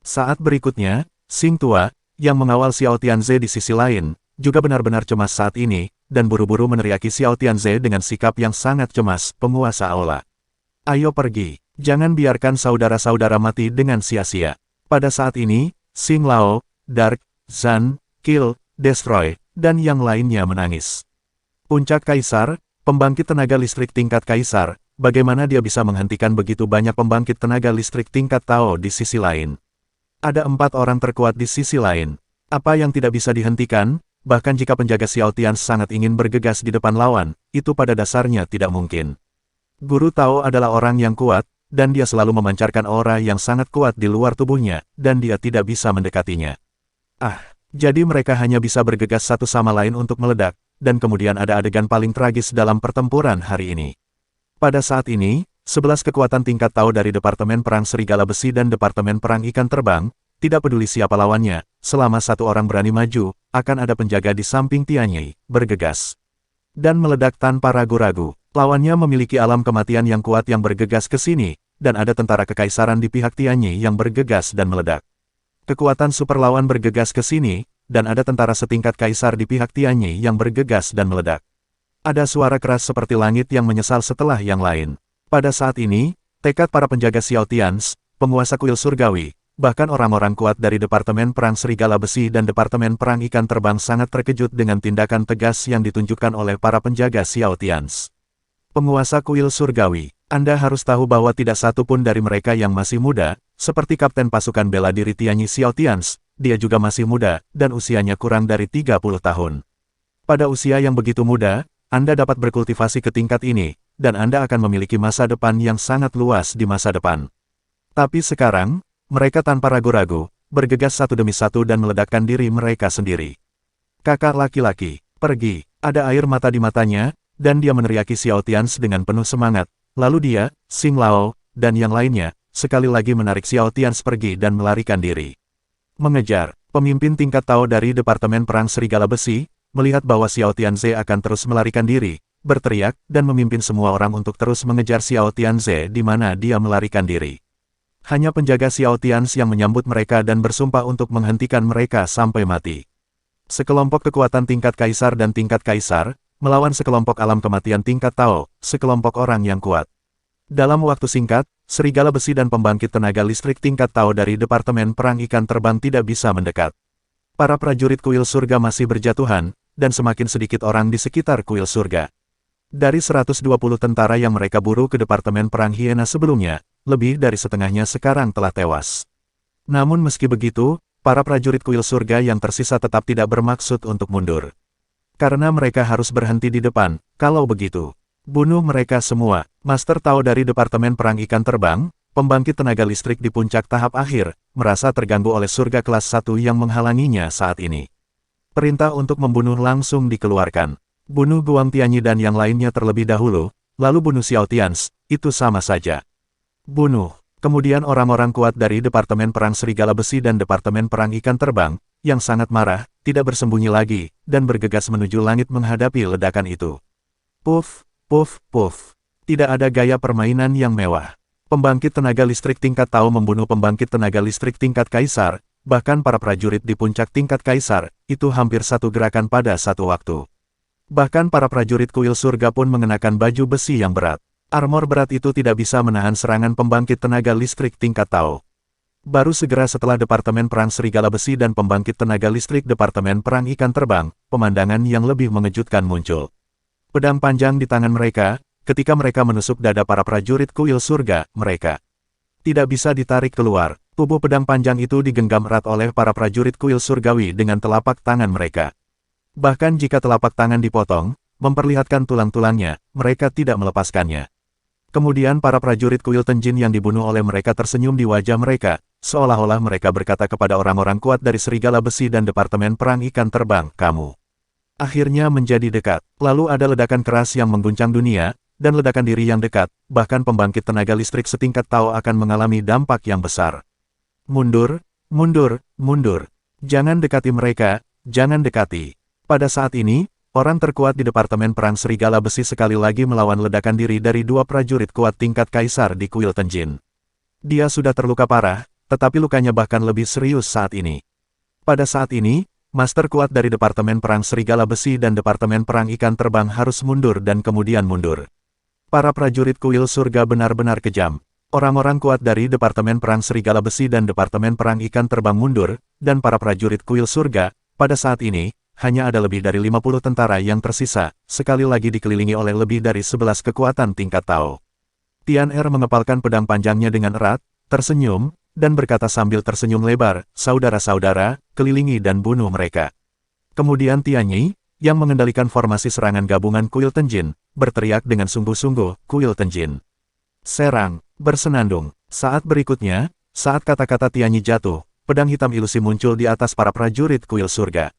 Saat berikutnya, Xing Tua, yang mengawal Xiao Tianze di sisi lain, juga benar-benar cemas saat ini, dan buru-buru meneriaki Xiao Tianze dengan sikap yang sangat cemas, penguasa aula. Ayo pergi, jangan biarkan saudara-saudara mati dengan sia-sia. Pada saat ini, Xing Lao, Dark, Zan, Kill, Destroy, dan yang lainnya menangis. Puncak Kaisar, pembangkit tenaga listrik tingkat Kaisar, bagaimana dia bisa menghentikan begitu banyak pembangkit tenaga listrik tingkat Tao di sisi lain? Ada 4 orang terkuat di sisi lain. Apa yang tidak bisa dihentikan, bahkan jika penjaga Xiao Tianze sangat ingin bergegas di depan lawan, itu pada dasarnya tidak mungkin. Guru Tao adalah orang yang kuat, dan dia selalu memancarkan aura yang sangat kuat di luar tubuhnya, dan dia tidak bisa mendekatinya. Jadi mereka hanya bisa bergegas satu sama lain untuk meledak, dan kemudian ada adegan paling tragis dalam pertempuran hari ini. Pada saat ini, 11 kekuatan tingkat Tao dari Departemen Perang Serigala Besi dan Departemen Perang Ikan Terbang, tidak peduli siapa lawannya, selama satu orang berani maju, akan ada penjaga di samping Tianyi, bergegas. Dan meledak tanpa ragu-ragu. Lawannya memiliki alam kematian yang kuat yang bergegas ke sini, dan ada tentara kekaisaran di pihak Tianyi yang bergegas dan meledak. Kekuatan super lawan bergegas ke sini, dan ada tentara setingkat kaisar di pihak Tianyi yang bergegas dan meledak. Ada suara keras seperti langit yang menyesal setelah yang lain. Pada saat ini, tekad para penjaga Xiao Tianze, penguasa kuil surgawi, bahkan orang-orang kuat dari Departemen Perang Serigala Besi dan Departemen Perang Ikan Terbang sangat terkejut dengan tindakan tegas yang ditunjukkan oleh para penjaga Xiao Tianze. Penguasa kuil surgawi, Anda harus tahu bahwa tidak satu pun dari mereka yang masih muda, seperti Kapten Pasukan Bela Diri Tianyi Xiao Tianze, dia juga masih muda, dan usianya kurang dari 30 tahun. Pada usia yang begitu muda, Anda dapat berkultivasi ke tingkat ini, dan Anda akan memiliki masa depan yang sangat luas di masa depan. Tapi sekarang, mereka tanpa ragu-ragu, bergegas satu demi satu dan meledakkan diri mereka sendiri. Kakak laki-laki, pergi, ada air mata di matanya, dan dia meneriaki Xiao Tianze dengan penuh semangat, lalu dia, Xing Lao, dan yang lainnya, sekali lagi menarik Xiao Tianze pergi dan melarikan diri. Mengejar, pemimpin tingkat Tao dari Departemen Perang Serigala Besi, melihat bahwa Xiao Tianze akan terus melarikan diri, berteriak, dan memimpin semua orang untuk terus mengejar Xiao Tianze di mana dia melarikan diri. Hanya penjaga Xiao Tianze yang menyambut mereka dan bersumpah untuk menghentikan mereka sampai mati. Sekelompok kekuatan tingkat kaisar dan tingkat kaisar, melawan sekelompok alam kematian tingkat Tao, sekelompok orang yang kuat. Dalam waktu singkat, serigala besi dan pembangkit tenaga listrik tingkat Tao dari Departemen Perang Ikan Terbang tidak bisa mendekat. Para prajurit kuil surga masih berjatuhan, dan semakin sedikit orang di sekitar kuil surga. Dari 120 tentara yang mereka buru ke Departemen Perang Hiena sebelumnya, lebih dari setengahnya sekarang telah tewas. Namun meski begitu, para prajurit kuil surga yang tersisa tetap tidak bermaksud untuk mundur. Karena mereka harus berhenti di depan, kalau begitu, bunuh mereka semua. Master Tao dari Departemen Perang Ikan Terbang, pembangkit tenaga listrik di puncak tahap akhir, merasa terganggu oleh surga kelas 1 yang menghalanginya saat ini. Perintah untuk membunuh langsung dikeluarkan. Bunuh Guang Tianyi dan yang lainnya terlebih dahulu, lalu bunuh Xiao Tianze, itu sama saja. Bunuh. Kemudian orang-orang kuat dari Departemen Perang Serigala Besi dan Departemen Perang Ikan Terbang, yang sangat marah, tidak bersembunyi lagi, dan bergegas menuju langit menghadapi ledakan itu. Puff, puff, puff. Tidak ada gaya permainan yang mewah. Pembangkit tenaga listrik tingkat Tao membunuh pembangkit tenaga listrik tingkat Kaisar, bahkan para prajurit di puncak tingkat kaisar, itu hampir satu gerakan pada satu waktu. Bahkan para prajurit kuil surga pun mengenakan baju besi yang berat. Armor berat itu tidak bisa menahan serangan pembangkit tenaga listrik tingkat Tao. Baru segera setelah Departemen Perang Serigala Besi dan Pembangkit Tenaga Listrik Departemen Perang Ikan Terbang, pemandangan yang lebih mengejutkan muncul. Pedang panjang di tangan mereka, ketika mereka menusuk dada para prajurit kuil surga, mereka tidak bisa ditarik keluar. Tubuh pedang panjang itu digenggam erat oleh para prajurit kuil surgawi dengan telapak tangan mereka. Bahkan jika telapak tangan dipotong, memperlihatkan tulang-tulangnya, mereka tidak melepaskannya. Kemudian para prajurit kuil Tenjin yang dibunuh oleh mereka tersenyum di wajah mereka, seolah-olah mereka berkata kepada orang-orang kuat dari Serigala Besi dan Departemen Perang Ikan Terbang, kamu akhirnya menjadi dekat. Lalu ada ledakan keras yang mengguncang dunia, dan ledakan diri yang dekat, bahkan pembangkit tenaga listrik setingkat Tao akan mengalami dampak yang besar. Mundur, mundur, mundur. Jangan dekati mereka, jangan dekati. Pada saat ini, orang terkuat di Departemen Perang Serigala Besi sekali lagi melawan ledakan diri dari dua prajurit kuat tingkat kaisar di kuil Tenjin. Dia sudah terluka parah, tetapi lukanya bahkan lebih serius saat ini. Pada saat ini, master kuat dari Departemen Perang Serigala Besi dan Departemen Perang Ikan Terbang harus mundur dan kemudian mundur. Para prajurit kuil surga benar-benar kejam. Orang-orang kuat dari Departemen Perang Serigala Besi dan Departemen Perang Ikan Terbang mundur, dan para prajurit kuil surga, pada saat ini, hanya ada lebih dari 50 tentara yang tersisa, sekali lagi dikelilingi oleh lebih dari 11 kekuatan tingkat Tao. Tian Er mengepalkan pedang panjangnya dengan erat, tersenyum, dan berkata sambil tersenyum lebar, saudara-saudara, kelilingi dan bunuh mereka. Kemudian Tian Yi, yang mengendalikan formasi serangan gabungan kuil Tenjin, berteriak dengan sungguh-sungguh, kuil Tenjin. Serang, bersenandung. Saat berikutnya, saat kata-kata Tian Yi jatuh, pedang hitam ilusi muncul di atas para prajurit kuil surga.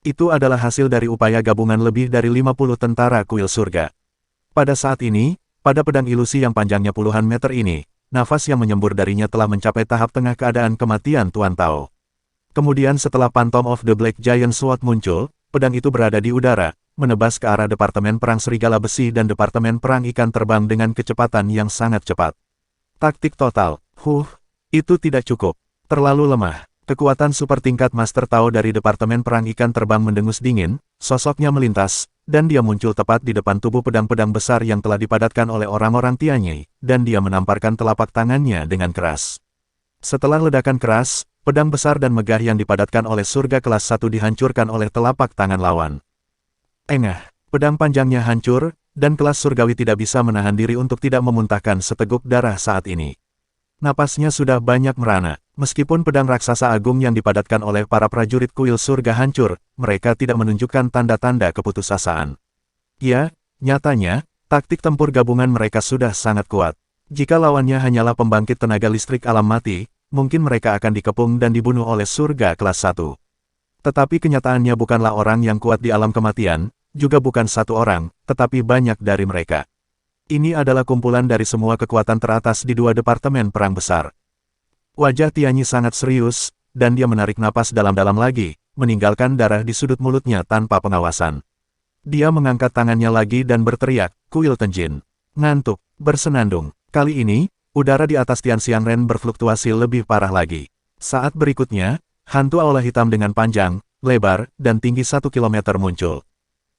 Itu adalah hasil dari upaya gabungan lebih dari 50 tentara kuil surga. Pada saat ini, pada pedang ilusi yang panjangnya puluhan meter ini, nafas yang menyembur darinya telah mencapai tahap tengah keadaan kematian Tuan Tao. Kemudian setelah Phantom of the Black Giant Sword muncul, pedang itu berada di udara, menebas ke arah Departemen Perang Serigala Besi dan Departemen Perang Ikan Terbang dengan kecepatan yang sangat cepat. Taktik total. Itu tidak cukup. Terlalu lemah. Kekuatan super tingkat Master Tao dari Departemen Perang Ikan Terbang mendengus dingin, sosoknya melintas, dan dia muncul tepat di depan tubuh pedang-pedang besar yang telah dipadatkan oleh orang-orang Tian Yi, dan dia menamparkan telapak tangannya dengan keras. Setelah ledakan keras, pedang besar dan megah yang dipadatkan oleh surga kelas 1 dihancurkan oleh telapak tangan lawan. Engah, pedang panjangnya hancur, dan kelas surgawi tidak bisa menahan diri untuk tidak memuntahkan seteguk darah saat ini. Napasnya sudah banyak merana. Meskipun pedang raksasa agung yang dipadatkan oleh para prajurit kuil surga hancur, mereka tidak menunjukkan tanda-tanda keputusasaan. Ya, nyatanya, taktik tempur gabungan mereka sudah sangat kuat. Jika lawannya hanyalah pembangkit tenaga listrik alam mati, mungkin mereka akan dikepung dan dibunuh oleh surga kelas 1. Tetapi kenyataannya bukanlah orang yang kuat di alam kematian, juga bukan satu orang, tetapi banyak dari mereka. Ini adalah kumpulan dari semua kekuatan teratas di dua departemen perang besar. Wajah Tian Yi sangat serius, dan dia menarik napas dalam-dalam lagi, meninggalkan darah di sudut mulutnya tanpa pengawasan. Dia mengangkat tangannya lagi dan berteriak, kuil Tenjin. Ngantuk, bersenandung. Kali ini, udara di atas Tian Xiangren berfluktuasi lebih parah lagi. Saat berikutnya, hantu aula hitam dengan panjang, lebar, dan tinggi 1 kilometer muncul.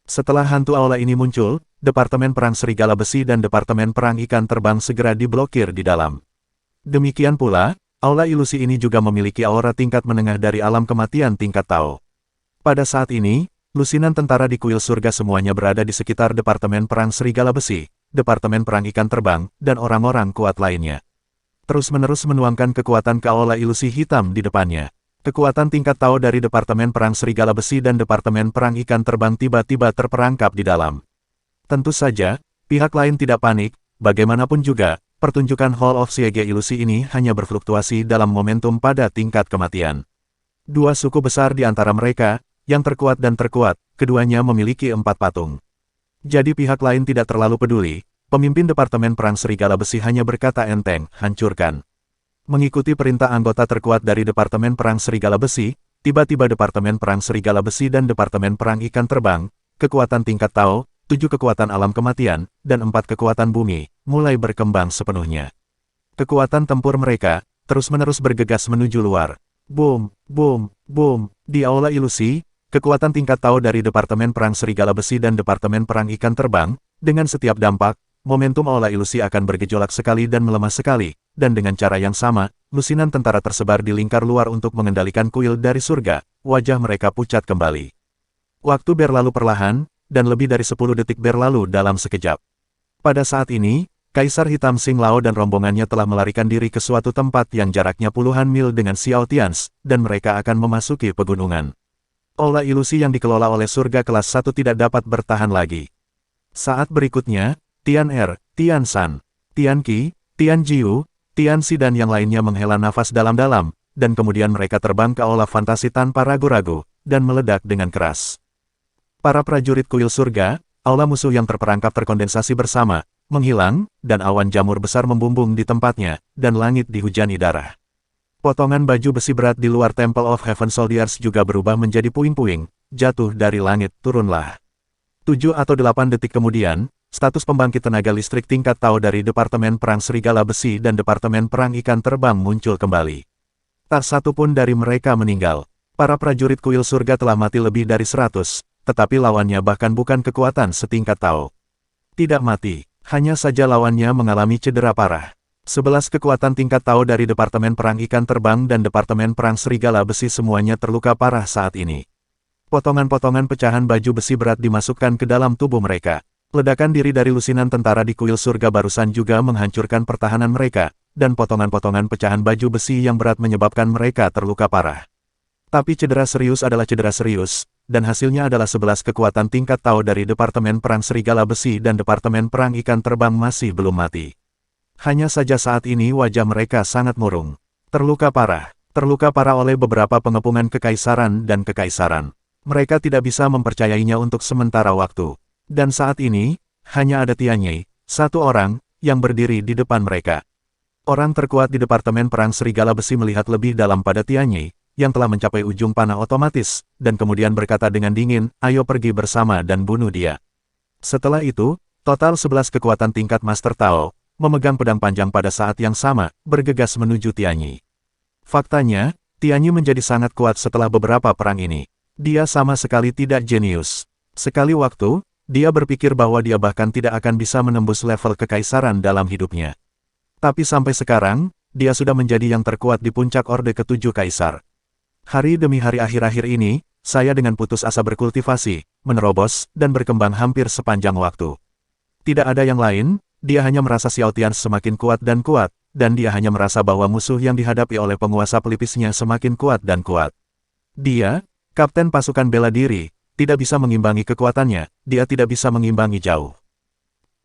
Setelah hantu aula ini muncul, Departemen Perang Serigala Besi dan Departemen Perang Ikan Terbang segera diblokir di dalam. Demikian pula, aula ilusi ini juga memiliki aura tingkat menengah dari alam kematian tingkat Tao. Pada saat ini, lusinan tentara di kuil surga semuanya berada di sekitar Departemen Perang Serigala Besi, Departemen Perang Ikan Terbang, dan orang-orang kuat lainnya. Terus-menerus menuangkan kekuatan ke aula ilusi hitam di depannya. Kekuatan tingkat Tao dari Departemen Perang Serigala Besi dan Departemen Perang Ikan Terbang tiba-tiba terperangkap di dalam. Tentu saja, pihak lain tidak panik, bagaimanapun juga, pertunjukan Hall of Siege ilusi ini hanya berfluktuasi dalam momentum pada tingkat kematian. Dua suku besar di antara mereka, yang terkuat dan terkuat, keduanya memiliki 4 patung. Jadi pihak lain tidak terlalu peduli, pemimpin Departemen Perang Serigala Besi hanya berkata enteng, hancurkan. Mengikuti perintah anggota terkuat dari Departemen Perang Serigala Besi, tiba-tiba Departemen Perang Serigala Besi dan Departemen Perang Ikan Terbang, kekuatan tingkat Tao, 7 kekuatan alam kematian, dan 4 kekuatan bumi, mulai berkembang sepenuhnya. Kekuatan tempur mereka, terus-menerus bergegas menuju luar. Boom, boom, boom. Di Aula Ilusi, kekuatan tingkat Tao dari Departemen Perang Serigala Besi dan Departemen Perang Ikan Terbang, dengan setiap dampak, momentum Aula Ilusi akan bergejolak sekali dan melemah sekali, dan dengan cara yang sama, lusinan tentara tersebar di lingkar luar untuk mengendalikan kuil dari surga, wajah mereka pucat kembali. Waktu berlalu perlahan, dan lebih dari 10 detik berlalu dalam sekejap. Pada saat ini, Kaisar Hitam Xing Lao dan rombongannya telah melarikan diri ke suatu tempat yang jaraknya puluhan mil dengan Xiao Tians, dan mereka akan memasuki pegunungan. Aula ilusi yang dikelola oleh surga kelas 1 tidak dapat bertahan lagi. Saat berikutnya, Tian Er, Tian San, Tian Qi, Tian Jiu, Tian Si dan yang lainnya menghela nafas dalam-dalam, dan kemudian mereka terbang ke aula fantasi tanpa ragu-ragu, dan meledak dengan keras. Para prajurit kuil surga, aula musuh yang terperangkap terkondensasi bersama, menghilang, dan awan jamur besar membumbung di tempatnya, dan langit dihujani darah. Potongan baju besi berat di luar Temple of Heaven Soldiers juga berubah menjadi puing-puing, jatuh dari langit, turunlah. 7 atau 8 detik kemudian, status pembangkit tenaga listrik tingkat Tao dari Departemen Perang Serigala Besi dan Departemen Perang Ikan Terbang muncul kembali. Tak satu pun dari mereka meninggal. Para prajurit kuil surga telah mati lebih dari 100, tetapi lawannya bahkan bukan kekuatan setingkat Tao. Tidak mati. Hanya saja lawannya mengalami cedera parah. 11 kekuatan tingkat Tao dari Departemen Perang Ikan Terbang dan Departemen Perang Serigala Besi semuanya terluka parah saat ini. Potongan-potongan pecahan baju besi berat dimasukkan ke dalam tubuh mereka. Ledakan diri dari lusinan tentara di kuil surga barusan juga menghancurkan pertahanan mereka, dan potongan-potongan pecahan baju besi yang berat menyebabkan mereka terluka parah. Tapi cedera serius adalah cedera serius, dan hasilnya adalah 11 kekuatan tingkat Tao dari Departemen Perang Serigala Besi dan Departemen Perang Ikan Terbang masih belum mati. Hanya saja saat ini wajah mereka sangat murung. Terluka parah oleh beberapa pengepungan kekaisaran dan kekaisaran. Mereka tidak bisa mempercayainya untuk sementara waktu. Dan saat ini, hanya ada Tianyi, satu orang, yang berdiri di depan mereka. Orang terkuat di Departemen Perang Serigala Besi melihat lebih dalam pada Tianyi, yang telah mencapai ujung panah otomatis, dan kemudian berkata dengan dingin, ayo pergi bersama dan bunuh dia. Setelah itu, total 11 kekuatan tingkat Master Tao, memegang pedang panjang pada saat yang sama, bergegas menuju Tianyi. Faktanya, Tianyi menjadi sangat kuat setelah beberapa perang ini. Dia sama sekali tidak jenius. Sekali waktu, dia berpikir bahwa dia bahkan tidak akan bisa menembus level kekaisaran dalam hidupnya. Tapi sampai sekarang, dia sudah menjadi yang terkuat di puncak Orde Ketujuh Kaisar. Hari demi hari akhir-akhir ini, saya dengan putus asa berkultivasi, menerobos, dan berkembang hampir sepanjang waktu. Tidak ada yang lain, dia hanya merasa Xiao Tian semakin kuat, dan dia hanya merasa bahwa musuh yang dihadapi oleh penguasa pelipisnya semakin kuat dan kuat. Dia, kapten pasukan bela diri, tidak bisa mengimbangi kekuatannya, dia tidak bisa mengimbangi jauh.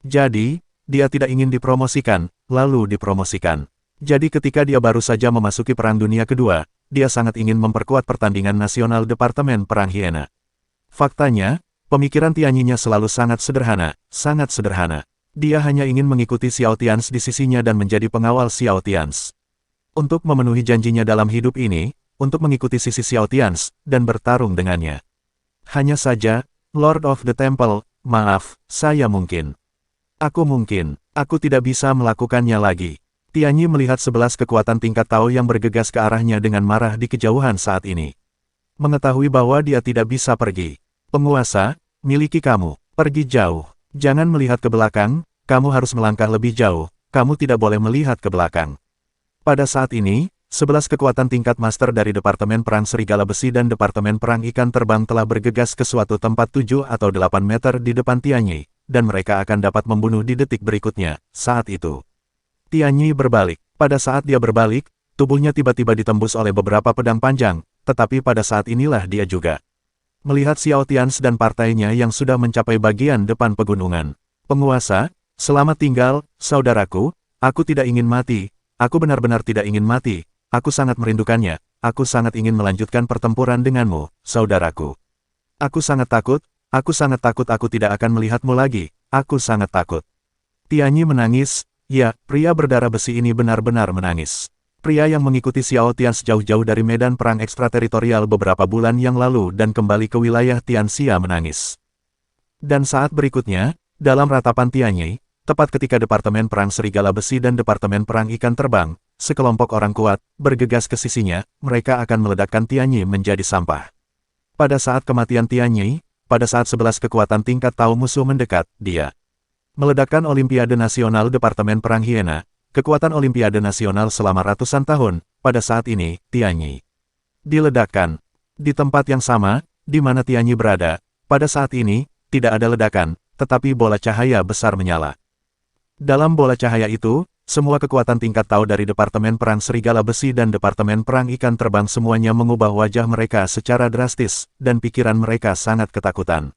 Jadi, dia tidak ingin dipromosikan, lalu dipromosikan. Jadi ketika dia baru saja memasuki Perang Dunia Kedua, dia sangat ingin memperkuat pertandingan nasional Departemen Perang Hiena. Faktanya, pemikiran Tianyi-nya selalu sangat sederhana, sangat sederhana. Dia hanya ingin mengikuti Xiao Tians di sisinya dan menjadi pengawal Xiao Tians. Untuk memenuhi janjinya dalam hidup ini, untuk mengikuti sisi Xiao Tians, dan bertarung dengannya. Hanya saja, Lord of the Temple, maaf, saya mungkin. Aku tidak bisa melakukannya lagi. Tianyi melihat 11 kekuatan tingkat Tao yang bergegas ke arahnya dengan marah di kejauhan saat ini. Mengetahui bahwa dia tidak bisa pergi. Penguasa, miliki kamu, pergi jauh. Jangan melihat ke belakang, kamu harus melangkah lebih jauh, kamu tidak boleh melihat ke belakang. Pada saat ini, 11 kekuatan tingkat master dari Departemen Perang Serigala Besi dan Departemen Perang Ikan Terbang telah bergegas ke suatu tempat 7 atau 8 meter di depan Tianyi, dan mereka akan dapat membunuh di detik berikutnya, saat itu. Tianyi berbalik. Pada saat dia berbalik, tubuhnya tiba-tiba ditembus oleh beberapa pedang panjang, tetapi pada saat inilah dia juga melihat Xiao Tians dan partainya yang sudah mencapai bagian depan pegunungan. Penguasa, selamat tinggal, saudaraku, aku tidak ingin mati, aku benar-benar tidak ingin mati, aku sangat merindukannya, aku sangat ingin melanjutkan pertempuran denganmu, saudaraku. Aku sangat takut aku tidak akan melihatmu lagi, aku sangat takut. Tianyi menangis. Ya, pria berdarah besi ini benar-benar menangis. Pria yang mengikuti Xiao Tians jauh-jauh dari medan perang ekstrateritorial beberapa bulan yang lalu dan kembali ke wilayah Tianxia menangis. Dan saat berikutnya, dalam ratapan Tianyi, tepat ketika Departemen Perang Serigala Besi dan Departemen Perang Ikan Terbang, sekelompok orang kuat, bergegas ke sisinya, mereka akan meledakkan Tianyi menjadi sampah. Pada saat kematian Tianyi, pada saat 11 kekuatan tingkat Tao musuh mendekat, dia meledakkan Olimpiade Nasional Departemen Perang Hiena, kekuatan Olimpiade Nasional selama ratusan tahun. Pada saat ini, Tianyi diledakkan. Di tempat yang sama, di mana Tianyi berada, pada saat ini, tidak ada ledakan, tetapi bola cahaya besar menyala. Dalam bola cahaya itu, semua kekuatan tingkat Tao dari Departemen Perang Serigala Besi dan Departemen Perang Ikan Terbang semuanya mengubah wajah mereka secara drastis, dan pikiran mereka sangat ketakutan.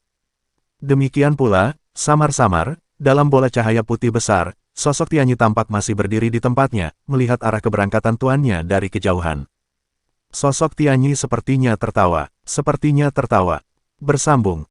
Demikian pula, samar-samar, dalam bola cahaya putih besar, sosok Tianyi tampak masih berdiri di tempatnya, melihat arah keberangkatan tuannya dari kejauhan. Sosok Tianyi sepertinya tertawa. Bersambung.